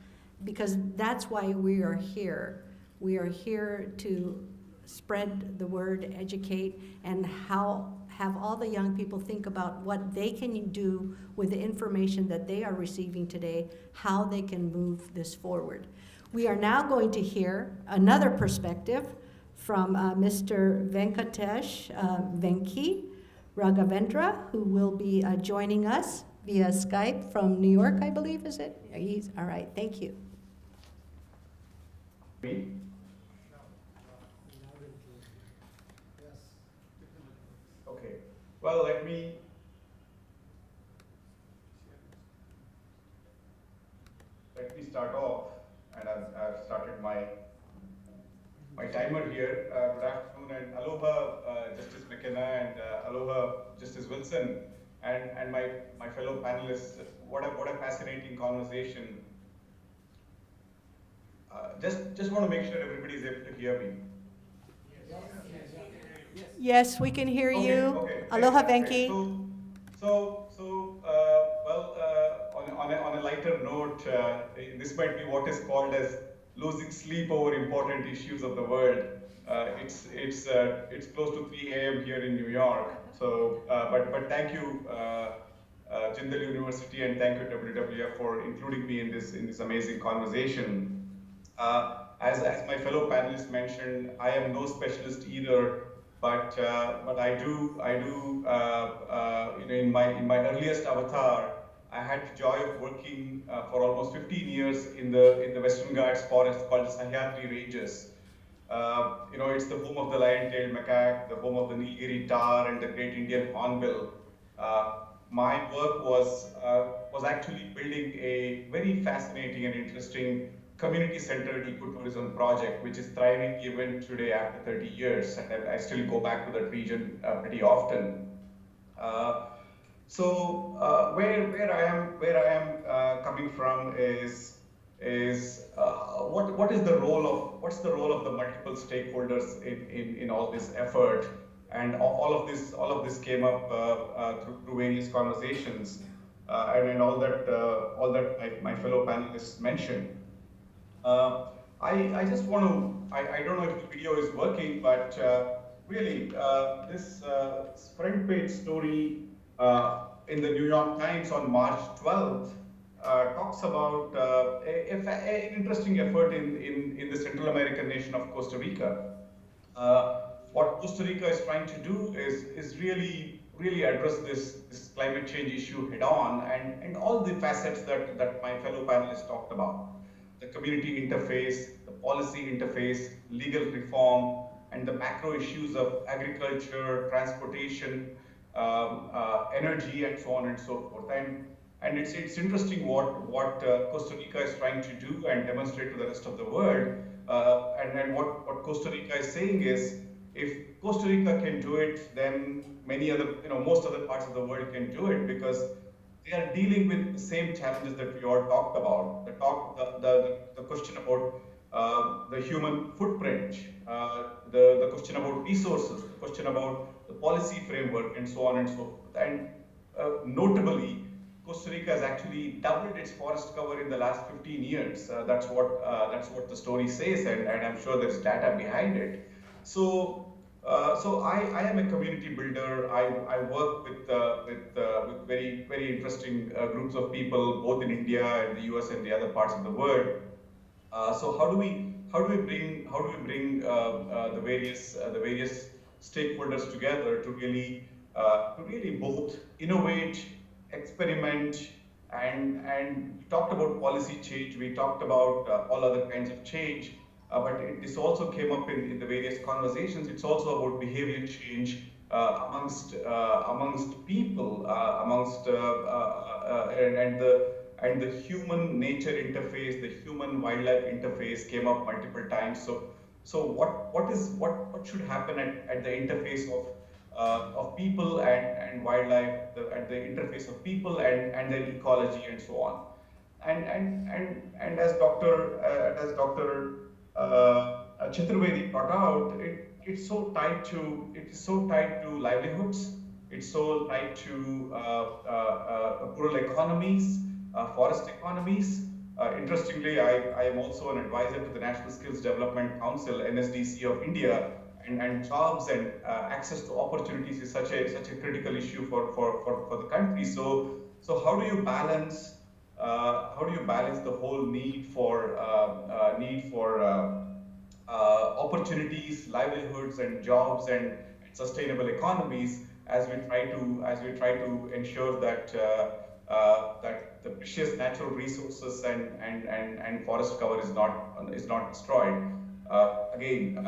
because that's why we are here. We are here to spread the word, educate, and have all the young people think about what they can do with the information that they are receiving today, how they can move this forward. We are now going to hear another perspective from Mr. Venkatesh Venki Raghavendra, who will be joining us via Skype from New York, I believe, is it? All right, thank you. Me? Okay. Well, let me start off, and I've started my timer here. Good afternoon, and aloha, Justice McKenna, and aloha, Justice Wilson, and my fellow panelists. What a fascinating conversation. Just want to make sure everybody is able to hear me. Yes, we can hear Okay, you. okay, Aloha, great, Venki. On a lighter note, this might be what is called as losing sleep over important issues of the world. It's close to 3 a.m. here in New York. So, but thank you, Jindal University, and thank you WWF for including me in this amazing conversation. As my fellow panelists mentioned, I am no specialist either, but I do in my earliest avatar, I had the joy of working for almost 15 years in the Western Ghats forest called the Sahyadri Ranges. It's the home of the lion-tailed macaque, the home of the Nilgiri tar, and the great Indian hornbill. My work was actually building a very fascinating and interesting community-centered ecotourism project, which is thriving even today after 30 years, and I still go back to that region pretty often. Where I am coming from is what's the role of the multiple stakeholders in all this effort, and all of this came up through various conversations, and all that my fellow panelists mentioned. I just want to, I don't know if the video is working, but really this front page story in the New York Times on March 12th talks about an interesting effort in the Central American nation of Costa Rica. What Costa Rica is trying to do is really address this climate change issue head on, and all the facets that my fellow panelists talked about. The community interface, the policy interface, legal reform, and the macro issues of agriculture, transportation, energy, and so on and so forth. And it's interesting what Costa Rica is trying to do and demonstrate to the rest of the world. And what Costa Rica is saying is, if Costa Rica can do it, then many other, most other parts of the world can do it, because they are dealing with the same challenges that we all talked about. The question about the human footprint, the question about resources, the question about the policy framework, and so on and so forth. And notably, Costa Rica has actually doubled its forest cover in the last 15 years. That's what the story says, and I'm sure there's data behind it. So I am a community builder. I work with very very interesting groups of people, both in India and the US and the other parts of the world. So how do we bring the various stakeholders together to really both innovate, experiment, and we talked about policy change. We talked about all other kinds of change. But this also came up in the various conversations. It's also about behavior change amongst people, and the human nature interface, the human wildlife interface came up multiple times. So what should happen at the interface of people and wildlife, at the interface of people and their ecology and so on. And as Dr. Chaturvedi brought out, it is so tied to livelihoods. It's so tied to rural economies, forest economies. Interestingly, I am also an advisor to the National Skills Development Council, NSDC of India, and jobs and access to opportunities is such a critical issue for the country. So how do you balance the whole need for opportunities, livelihoods, and jobs and sustainable economies as we try to ensure that that the precious natural resources and forest cover is not destroyed. Again,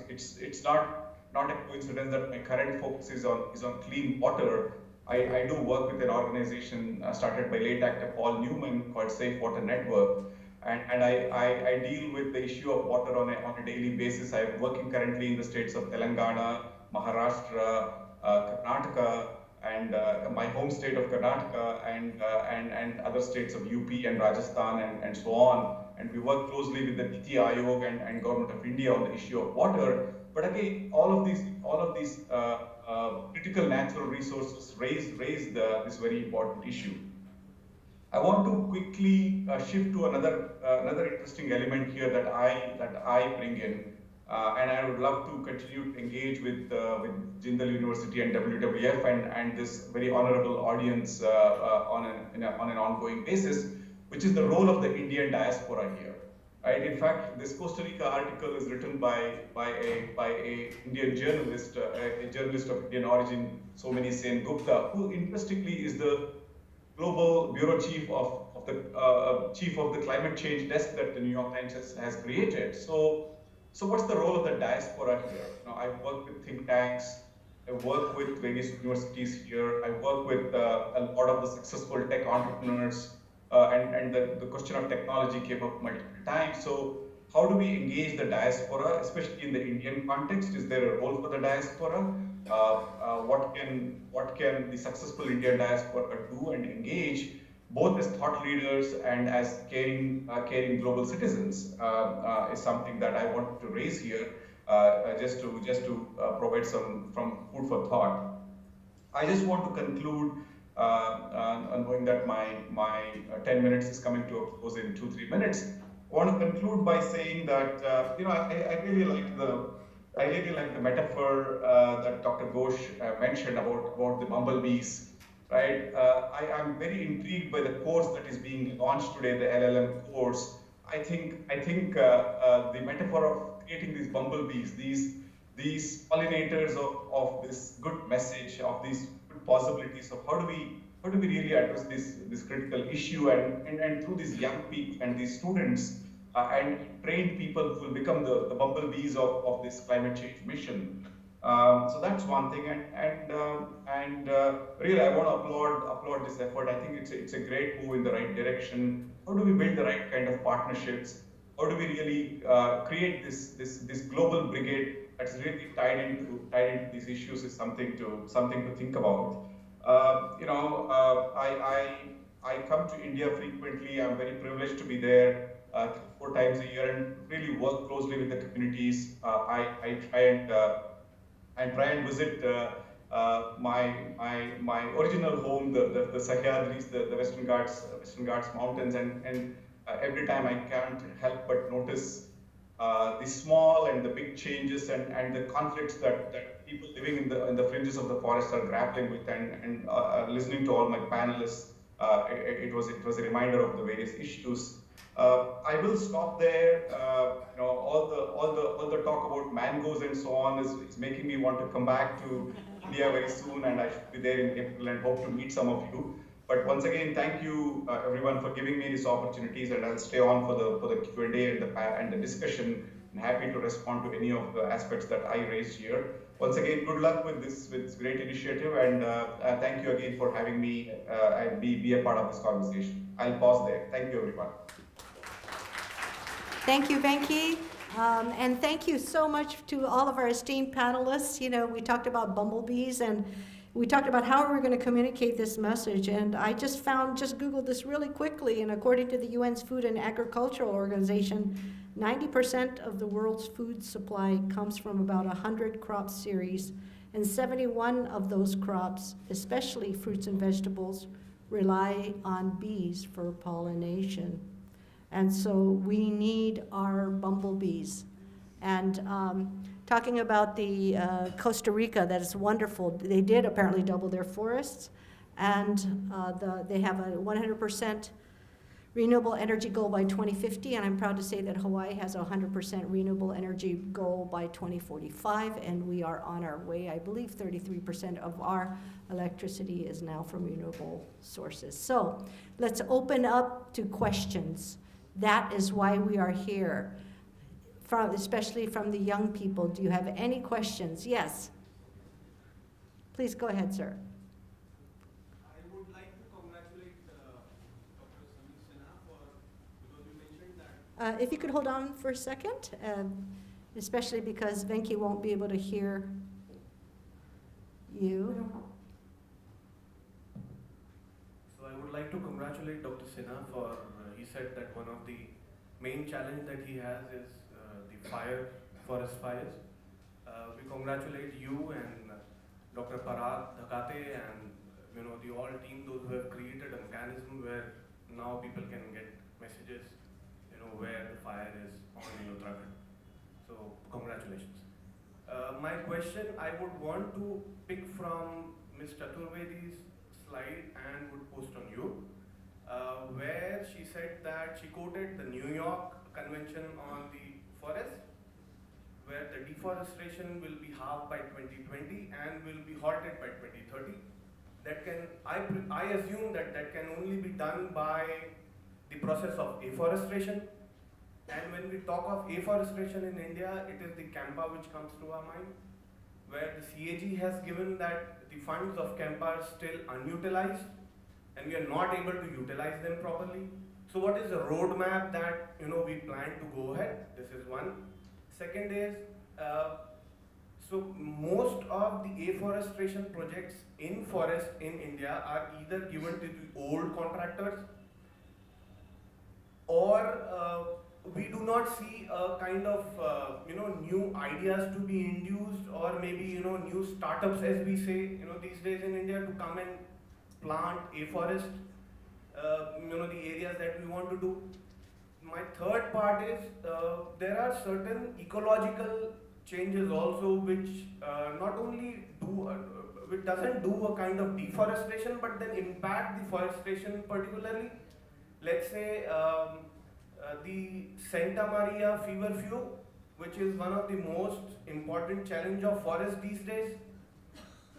it's not a coincidence that my current focus is on clean water. I do work with an organization started by late actor Paul Newman called Safe Water Network, and I deal with the issue of water on a daily basis. I'm working currently in the states of Telangana, Maharashtra, Karnataka, and my home state of Karnataka, and other states of UP and Rajasthan and so on. And we work closely with the Niti Aayog and Government of India on the issue of water. But again, all of these critical natural resources raise this very important issue. I want to quickly shift to another interesting element here that I bring in, and I would love to continue to engage with Jindal University and WWF and this very honorable audience on an ongoing basis, which is the role of the Indian diaspora here. Right? In fact, this Costa Rica article is written by a Indian journalist, a journalist of Indian origin, Somani Sen Gupta, who interestingly is the global bureau chief of the climate change desk that the New York Times has created. So what's the role of the diaspora here? I work with think tanks, I work with various universities here, I work with a lot of the successful tech entrepreneurs, and the question of technology came up multiple times. So how do we engage the diaspora, especially in the Indian context? Is there a role for the diaspora? What can the successful Indian diaspora do and engage, both as thought leaders and as caring global citizens? Is something that I wanted to raise here, just to provide some food for thought. I just want to conclude, knowing that my 10 minutes is coming to a close in 2-3 minutes. I want to conclude by saying that I really like the metaphor that Dr. Ghosh mentioned about the bumblebees. Right? I'm very intrigued by the course that is being launched today, the LLM course. I think the metaphor of creating these bumblebees, these pollinators of this good message, of these good possibilities of how do we really address this critical issue, and through these young people and these students and trained people who will become the bumblebees of this climate change mission. So that's one thing, and really, I want to applaud this effort. I think it's a great move in the right direction. How do we build the right kind of partnerships? How do we really create this global brigade that's really tied into these issues? Is something to think about. I come to India frequently. I'm very privileged to be there 3 4 times a year and really work closely with the communities. I try and visit my original home, the Sahyadris, the Western Ghats mountains, and every time I can't help but notice the small and the big changes and the conflicts that people living in the fringes of the forest are grappling with, and listening to all my panelists, it was a reminder of the various issues. I will stop there. All the talk about mangoes and so on is making me want to come back to India very soon, and I should be there in April and hope to meet some of you. But once again, thank you everyone for giving me these opportunities, and I'll stay on for the Q&A and the discussion. I'm happy to respond to any of the aspects that I raised here. Once again, good luck with this great initiative, and thank you again for having me and be a part of this conversation. I'll pause there. Thank you, everyone. Thank you, Venki. And thank you so much to all of our esteemed panelists. You know, we talked about bumblebees and we talked about how we're going to communicate this message. And I just Googled this really quickly. And according to the UN's Food and Agricultural Organization, 90% of the world's food supply comes from about 100 crop series. And 71 of those crops, especially fruits and vegetables, rely on bees for pollination. And so we need our bumblebees. And talking about the Costa Rica, that is wonderful. They did apparently double their forests, and they have a 100% renewable energy goal by 2050, and I'm proud to say that Hawaii has a 100% renewable energy goal by 2045, and we are on our way. I believe 33% of our electricity is now from renewable sources. So let's open up to questions. That is why we are here, especially from the young people. Do you have any questions? Yes. Please go ahead, sir. I would like to congratulate Dr. Samir Sinha because you mentioned that. If you could hold on for a second, especially because Venki won't be able to hear you. So I would like to congratulate Dr. Sinha for, he said that one of the main challenge that he has is the forest fires. We congratulate you and Dr. Parag Dhakate and the all team, those who have created a mechanism where now people can get messages, where the fire is on in Uttarakhand. So congratulations. My question, I would want to pick from Ms. Chaturvedi's slide and would post on you, where she said that she quoted the New York Convention on the Forest, where the deforestation will be halved by 2020 and will be halted by 2030. That can, I assume that can only be done by the process of afforestation. And when we talk of afforestation in India, it is the CAMPA which comes to our mind, where the CAG has given that the funds of CAMPA are still unutilized and we are not able to utilize them properly. So what is the roadmap that we plan to go ahead? This is one. Second is, so most of the afforestation projects in forest in India are either given to the old contractors or we do not see a kind of new ideas to be induced, or maybe new startups, as we say these days in India, to come and plant afforest the areas that we want to do. My third part is there are certain ecological changes also which not only do which doesn't do a kind of deforestation but then impact the forestation particularly. Let's say the Santa Maria feverfew, which is one of the most important challenge of forest these days,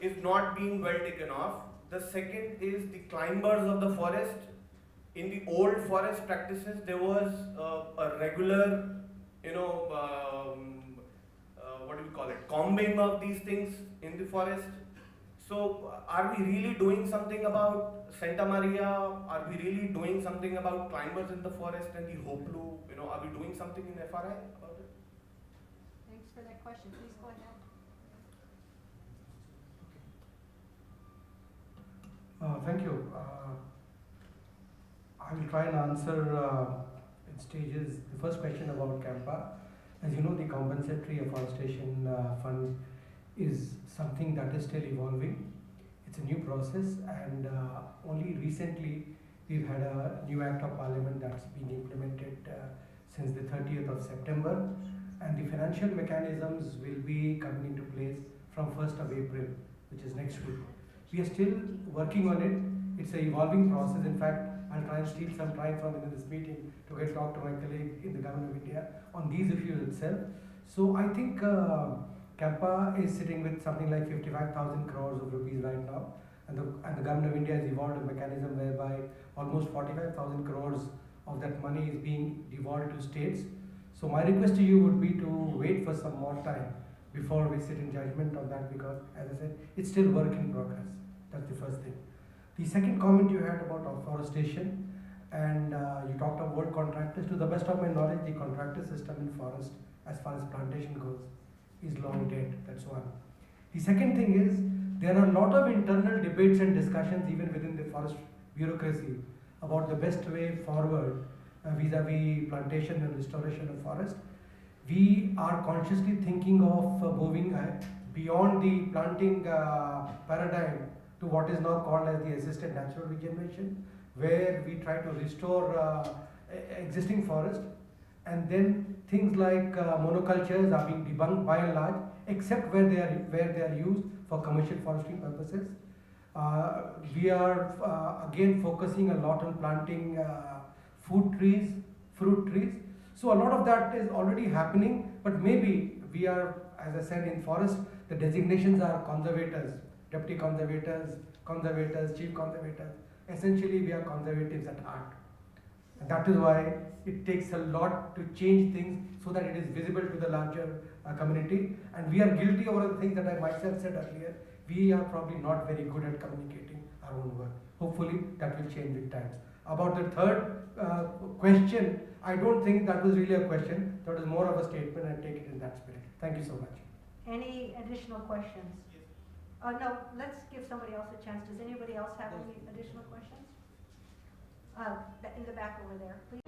is not being well taken off. The second is the climbers of the forest. In the old forest practices, there was a regular, what do we call it, combing of these things in the forest. So are we really doing something about Santa Maria? Are we really doing something about climbers in the forest and the Hoplu? Are we doing something in FRI about it? Thanks for that question. Please go ahead. Thank you. I will try and answer in stages. The first question about CAMPA. As you know, the compensatory afforestation fund is something that is still evolving. It's a new process, and only recently we've had a new act of parliament that's been implemented since the 30th of September, and the financial mechanisms will be coming into place from 1st of April, which is next week. We are still working on it. It's an evolving process. In fact, I'll try and steal some time from within this meeting to get talk to my colleague in the Government of India on these issues itself. So I think CAMPA is sitting with something like 55,000 crores of rupees right now, and the Government of India has evolved a mechanism whereby almost 45,000 crores of that money is being devolved to states. So my request to you would be to wait for some more time before we sit in judgment on that, because as I said, it's still work in progress. That's the first thing. The second comment you had about afforestation, and you talked about contractors. To the best of my knowledge, the contractor system in forest, as far as plantation goes, is long dead. That's one. The second thing is, there are a lot of internal debates and discussions even within the forest bureaucracy about the best way forward vis-a-vis plantation and restoration of forest. We are consciously thinking of moving beyond the planting paradigm to what is now called as the assisted natural regeneration, where we try to restore existing forest, and then things like monocultures are being debunked by and large, except where they are used for commercial forestry purposes. We are again focusing a lot on planting food trees, fruit trees. So a lot of that is already happening, but maybe we are, as I said, in forest, the designations are conservators, deputy conservators, chief conservators. Essentially, we are conservatives at heart. And that is why it takes a lot to change things so that it is visible to the larger community. And we are guilty over the things that I myself said earlier. We are probably not very good at communicating our own work. Hopefully, that will change with times. About the third question, I don't think that was really a question. That was more of a statement. I take it in that spirit. Thank you so much. Any additional questions? No, let's give somebody else a chance. Does anybody else have any additional questions? In the back over there, please.